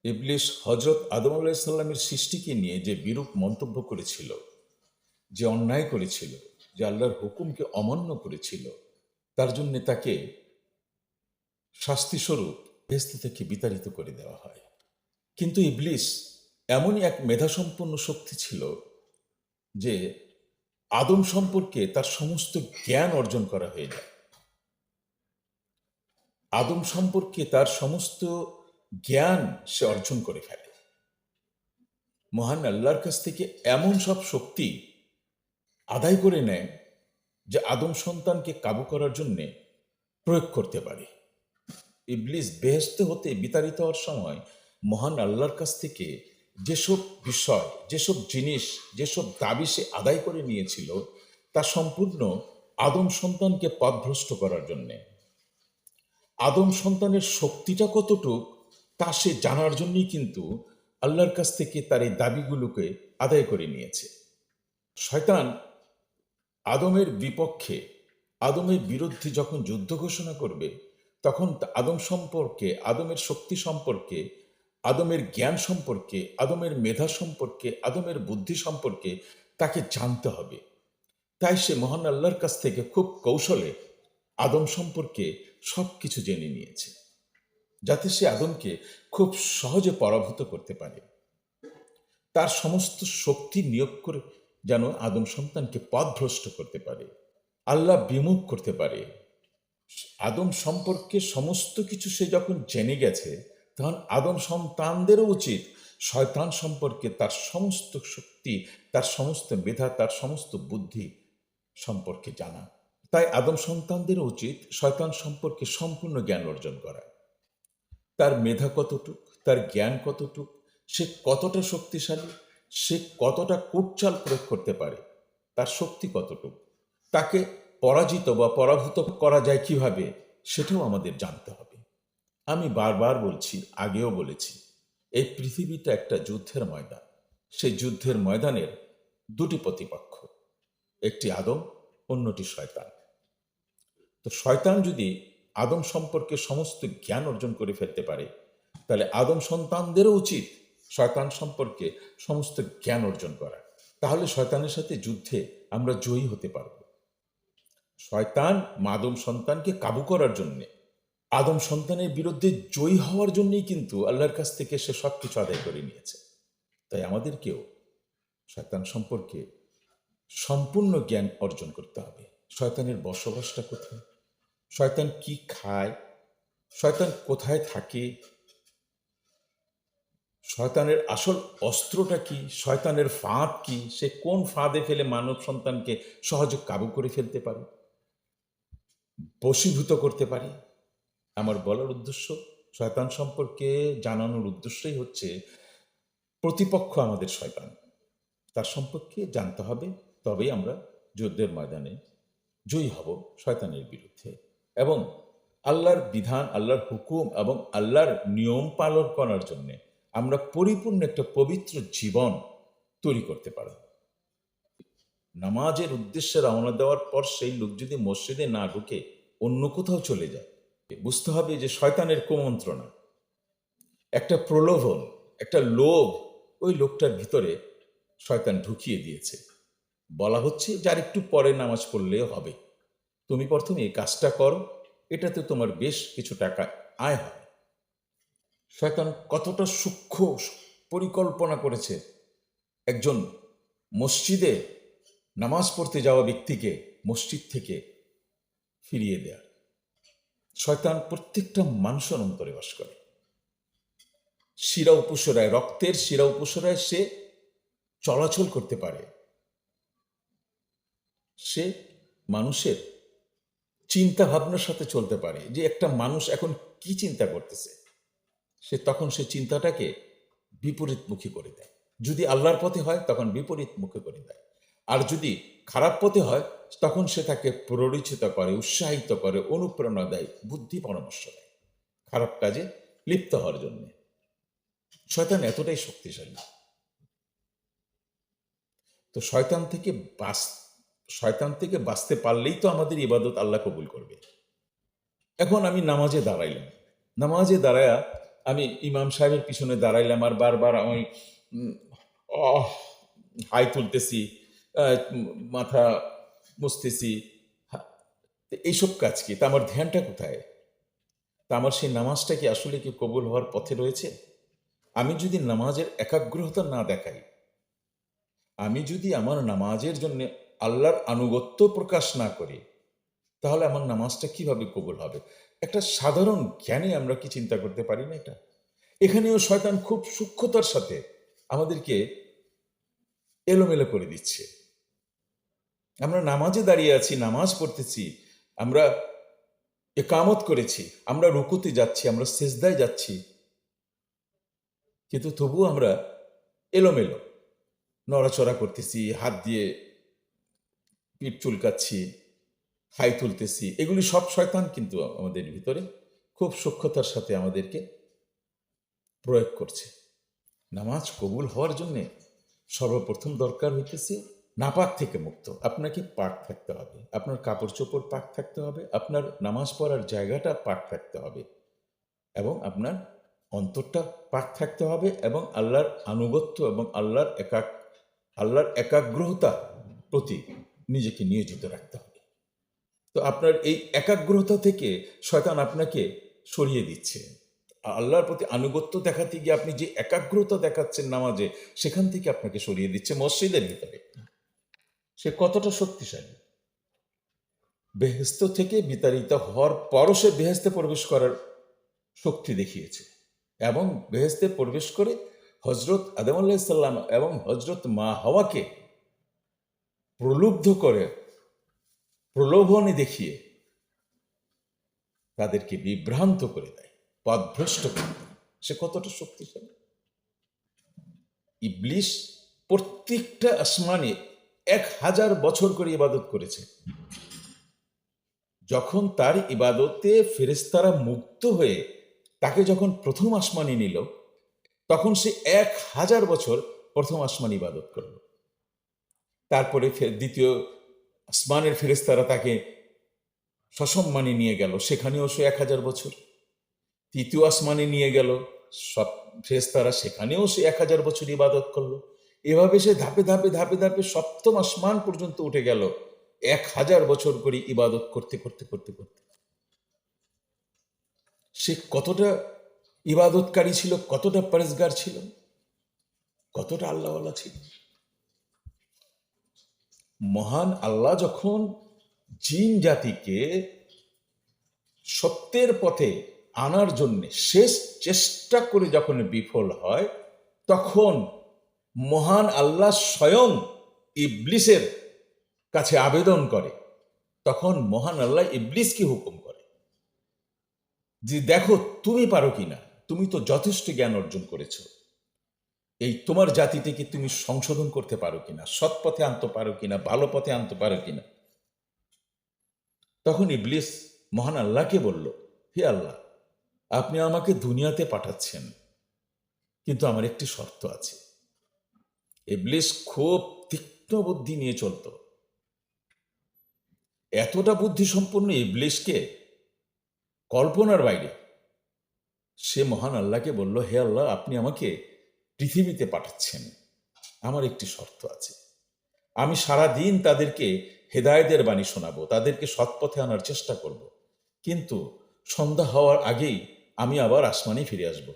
ইবলিস হজরত আদম আলাইসাল্লামের সৃষ্টিকে নিয়ে যে বিরূপ মন্তব্য করেছিল, যে অন্যায় করেছিল, যে আল্লাহর হুকুমকে অমান্য করেছিল, তার জন্য তাকে শাস্তিস্বরূপ বেহেশত থেকে বিতাড়িত করে দেওয়া হয়। কিন্তু ইবলিস এমনই এক মেধাসম্পন্ন শক্তি ছিল যে আদম সম্পর্কে তার সমস্ত জ্ঞান অর্জন করা হয়ে যায়। আদম সম্পর্কে তার সমস্ত জ্ঞান সে অর্জন করে ফেলে। মহান আল্লাহর কাছ থেকে এমন সব শক্তি আদায় করে নেয় যে আদম সন্তানকে কাবু করার জন্যে প্রয়োগ করতে পারে। ইবলিস বেহেশত হতে বিতাড়িত হওয়ার সময় মহান আল্লাহর কাছ থেকে যেসব বিষয়, যেসব জিনিস, যেসব দাবি সে আদায় করে নিয়েছিল, তা সম্পূর্ণ আদম সন্তানকে পথভ্রষ্ট করার জন্যে। আদম সন্তানের শক্তিটা কতটুক তা সে জানার জন্যই কিন্তু আল্লাহর কাছ থেকে তার এই দাবিগুলোকে আদায় করে নিয়েছে। শয়তান আদমের বিপক্ষে, আদমের বিরুদ্ধে যখন যুদ্ধ ঘোষণা করবে, তখন আদম সম্পর্কে, আদমের শক্তি সম্পর্কে, আদমের জ্ঞান সম্পর্কে, আদমের মেধা সম্পর্কে, আদমের বুদ্ধি সম্পর্কে তাকে জানতে হবে। তাই সে মহান আল্লাহর কাছ থেকে খুব কৌশলে আদম সম্পর্কে সব কিছু জেনে নিয়েছে, যাতে সে আদমকে খুব সহজে পরাভূত করতে পারে। তার সমস্ত শক্তি নিয়োগ করে যেন আদম সন্তানকে পথভ্রষ্ট করতে পারে, আল্লাহ বিমুখ করতে পারে। আদম সম্পর্কে সমস্ত কিছু সে যখন জেনে গেছে, তখন আদম সন্তানদেরও উচিত শয়তান সম্পর্কে তার সমস্ত শক্তি, তার সমস্ত মেধা, তার সমস্ত বুদ্ধি সম্পর্কে জানা। তাই আদম সন্তানদেরও উচিত শয়তান সম্পর্কে সম্পূর্ণ জ্ঞান অর্জন করা। তার মেধা কতটুক, তার জ্ঞান কতটুক, সে কতটা শক্তিশালী, সে কতটা কূটচাল প্রয়োগ করতে পারে, তার শক্তি কতটুক, তাকে পরাজিত বা পরাভূত করা যায় কিভাবে, সেটাও আমাদের জানতে হবে। আমি বারবার বলছি, আগেও বলেছি, এই পৃথিবীটা একটা যুদ্ধের ময়দান। সেই যুদ্ধের ময়দানের দুটি প্রতিপক্ষ, একটি আদম, অন্যটি শয়তান। তো শয়তান যদি আদম সম্পর্কে সমস্ত জ্ঞান অর্জন করে ফেলতে পারে, তাহলে আদম সন্তানদেরও উচিত শয়তান সম্পর্কে সমস্ত জ্ঞান অর্জন করা। তাহলে শয়তানের সাথে যুদ্ধে আমরা জয়ী হতে পারব। শয়তান আদম সন্তানকে কাবু করার জন্যে, আদম সন্তানের বিরুদ্ধে জয়ী হওয়ার জন্যই কিন্তু আল্লাহর কাছ থেকে সে সব কিছু আদায় করে নিয়েছে। তাই আমাদেরকেও শয়তান সম্পর্কে সম্পূর্ণ জ্ঞান অর্জন করতে হবে। শয়তানের বসবাসটা কোথায়, শয়তান কি খায়, শয়তান কোথায় থাকে, শয়তানের আসল অস্ত্রটা কি, শয়তানের ফাঁদ কি, সে কোন ফাঁদে ফেলে মানব সন্তানকে সহজে কাবু করে ফেলতে পারে, বশীভূত করতে পারে। আমার বলার উদ্দেশ্য, শয়তান সম্পর্কে জানানোর উদ্দেশ্যই হচ্ছে প্রতিপক্ষ আমাদের শয়তান, তার সম্পর্কে জানতে হবে। তবেই আমরা যুদ্ধের ময়দানে জয়ী হব শয়তানের বিরুদ্ধে, এবং আল্লাহর বিধান, আল্লাহর হুকুম এবং আল্লাহর নিয়ম পালন করার জন্যে আমরা পরিপূর্ণ একটা পবিত্র জীবন তৈরি করতে পারব। নামাজের উদ্দেশ্যে রওনা দেওয়ার পর সেই লোক যদি মসজিদে না ঢুকে অন্য কোথাও চলে যায়, বুঝতে হবে যে শয়তানের কুমন্ত্রণা, একটা প্রলোভন, একটা লোভ ওই লোকটার ভিতরে শয়তান ঢুকিয়ে দিয়েছে। বলা হচ্ছে যে আর একটু পরে নামাজ পড়লেও হবে, তুমি প্রথমে এই কাজটা করো, এটাতে তোমার বেশ কিছু টাকা আয় হবে। শয়তান কতটা সূক্ষ্ম পরিকল্পনা করেছে একজন মসজিদে নামাজ পড়তে যাওয়া ব্যক্তিকে মসজিদ থেকে ফিরিয়ে দেয়া। শয়তান প্রত্যেকটা মানুষের অন্তরে বাস করে, শিরা উপসরায়, রক্তের শিরা উপসরায় সে চলাচল করতে পারে। সে মানুষের চিন্তা ভাবনার সাথে চলতে পারে, যে একটা মানুষ এখন কি চিন্তা করতেছে, সে তখন সে চিন্তাটাকে বিপরীতমুখী করে দেয়। যদি আল্লাহর পথে হয় তখন বিপরীতমুখী করে দেয়, আর যদি খারাপ পথে হয় তখন সে তাকে প্ররোচিত করে, উৎসাহিত করে, অনুপ্রেরণা দেয়, বুদ্ধি পরামর্শ দেয় খারাপ কাজে লিপ্ত হওয়ার জন্য। শয়তান এতটাই শক্তিশালী। তো শয়তান থেকে বাঁচতে পারলেই তো আমাদের ইবাদত আল্লাহ কবুল করবে। এখন আমি নামাজে দাঁড়াইলাম, নামাজে দাঁড়ায়া আমি ইমাম সাহেবের পিছনে দাঁড়াইলাম আর বারবার আমি উম, আহ, হাই তুলতেছি, মাথা মুছতেছি। তো এইসব কাজ কি? তা আমার ধ্যানটা কোথায়? তা আমার সেই নামাজটা কি আসলে কি কবুল হওয়ার পথে রয়েছে? আমি যদি নামাজের একাগ্রতা না দেখাই, আমি যদি আমার নামাজের জন্য আল্লাহর আনুগত্য প্রকাশ না করি, তাহলে আমার নামাজটা কিভাবে কবুল হবে? একটা সাধারণ জ্ঞানে আমরা কি চিন্তা করতে পারি না এটা? এখানেও শয়তান খুব সূক্ষ্মতার সাথে আমাদেরকে এলোমেলো করে দিচ্ছে। আমরা নামাজে দাঁড়িয়ে আছি, নামাজ পড়তেছি, আমরা একামত করেছি, আমরা রুকুতে যাচ্ছি, আমরা সেজদায় যাচ্ছি, কিন্তু তবুও আমরা এলোমেলো নড়াচড়া করতেছি, হাত দিয়ে পিঠ চুলকাচ্ছি, হাই তুলতেছি। এগুলি সব শয়তান কিন্তু আমাদের ভিতরে খুব সূক্ষ্মতার সাথে আমাদেরকে প্রয়োগ করছে। নামাজ কবুল হওয়ার জন্যে সর্বপ্রথম দরকার হইতেছে নাপাক থেকে মুক্ত। আপনাকে পাক থাকতে হবে, আপনার কাপড় চোপড় পাক থাকতে হবে, আপনার নামাজ পড়ার জায়গাটা পাক থাকতে হবে, এবং আপনার অন্তরটা পাক থাকতে হবে, এবং আল্লাহর আনুগত্য এবং আল্লাহর একাগ্রতা প্রতি নিজেকে নিয়োজিত রাখতে হবে। তো আপনার এই একাগ্রতা থেকে শয়তান আপনাকে সরিয়ে দিচ্ছে। আল্লাহর প্রতি আনুগত্য দেখাতে গিয়ে আপনি যে একাগ্রতা দেখাচ্ছেন নামাজে, সেখান থেকে আপনাকে সরিয়ে দিচ্ছে মসজিদের ভিতরে। সে কতটা শক্তিশালী! বেহেস্ত থেকে বিতাড়িত হওয়ার পরও সে বেহেস্তে প্রবেশ করার শক্তি দেখিয়েছে, এবং বেহেস্তে প্রবেশ করে হজরত আদম আলাইসাল্লাম এবং হজরত মা হাওয়াকে প্রলুব্ধ করে, প্রলোভনে দেখিয়ে তাদেরকে বিভ্রান্ত করে দেয়, পথভ্রষ্ট করে দেয়। সে কতটা শক্তিশালী! ইবলিস প্রত্যেকটা আসমানে 1000 বছর করে ইবাদত করেছে। যখন তার ইবাদতে ফেরেশতারা মুক্ত হয়ে তাকে যখন প্রথম আসমানে নিল, তখন সে 1000 বছর প্রথম আসমান ইবাদত করল। তারপরে দ্বিতীয় আসমানের ফেরেশতারা তাকে সসম্মানে নিয়ে গেল, সেখানেও সে 1000 বছর। তৃতীয় আসমানে নিয়ে গেল সব ফেরেশতারা, সেখানেও সে 1000 বছর ইবাদত করলো। এভাবে সে ধাপে ধাপে ধাপে ধাপে সপ্তম আসমান পর্যন্ত উঠে গেল, 1000 বছর করে ইবাদত করতে করতে করতে করতে। সে কতটা ইবাদতকারী ছিল, কতটা পরেজগার ছিল, কতটা আল্লাহওয়ালা ছিল! মহান আল্লাহ যখন জিন জাতিকে সত্যের পথে আনার জন্য শেষ চেষ্টা করে যখন বিফল হয়, তখন মহান আল্লাহ স্বয়ং ইবলিসের কাছে আবেদন করে। তখন মহান আল্লাহ ইবলিসকে হুকুম করে যে, দেখো তুমি পারো কিনা, তুমি তো যথেষ্ট জ্ঞান অর্জন করেছ, এই তোমার জাতিটিকে তুমি সংশোধন করতে পারো কিনা, সৎ পথে আনতে পারো কিনা, ভালো পথে আনতে পারো কিনা। তখন ইবলিস মহান আল্লাহকে বলল, হে আল্লাহ, আপনি আমাকে দুনিয়াতে পাঠাচ্ছেন, কিন্তু আমার একটি শর্ত আছে। ইবলিস খুব তীক্ষ্ণ বুদ্ধি নিয়ে চলত। এতটা বুদ্ধি সম্পন্ন ইবলিসকে কল্পনার বাইরে। সে মহান আল্লাহকে বলল, হে আল্লাহ, আপনি আমাকে পৃথিবীতে পাঠাচ্ছেন, আমার একটি শর্ত আছে। আমি সারা দিন তাদেরকে হেদায়েতের বাণী শোনাবো, তাদেরকে সৎপথে আনার চেষ্টা করব, কিন্তু সন্ধ্যা হওয়ার আগেই আমি আবার আসমানে ফিরে আসব।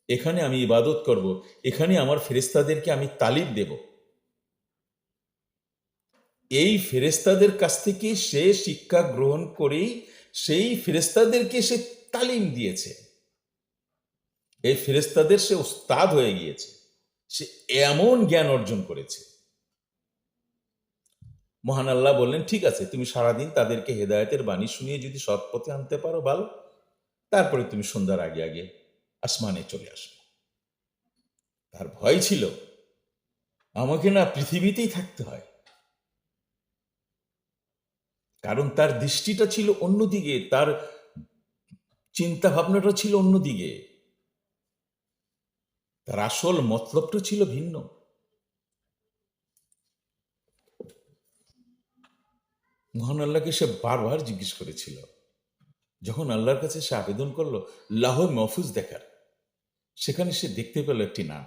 এখানে আমি ইবাদত করব, এখানে আমার ফেরেশতাদেরকে আমি তালিম দেব। এই ফেরেশতাদের কাছ থেকে সে শিক্ষা গ্রহণ করেই সেই ফেরেশতাদেরকে সে তালিম দিয়েছে। এই ফেরেশতাদের সে উস্তাদ হয়ে গিয়েছে, সে এমন জ্ঞান অর্জন করেছে। মহান আল্লাহ বললেন, ঠিক আছে, তুমি সারাদিন তাদেরকে হেদায়েতের বাণী শুনিয়ে যদি সৎ পথে আনতে পারো ভালো, তারপরে তুমি সন্ধ্যার আগে আগে আসমানে চলে আসবে। তার ভয় ছিল, আমাকে না পৃথিবীতেই থাকতে হয়, কারণ তার দৃষ্টিটা ছিল অন্যদিকে, তার চিন্তা ভাবনাটা ছিল অন্যদিকে, তার আসল মতলবটা ছিল ভিন্ন। মহান আল্লাহকে সে বারবার জিজ্ঞেস করেছিল, যখন আল্লাহর কাছে সে আবেদন করলো লাহ মহফুজ দেখার, সেখানে সে দেখতে পেল একটি নাম।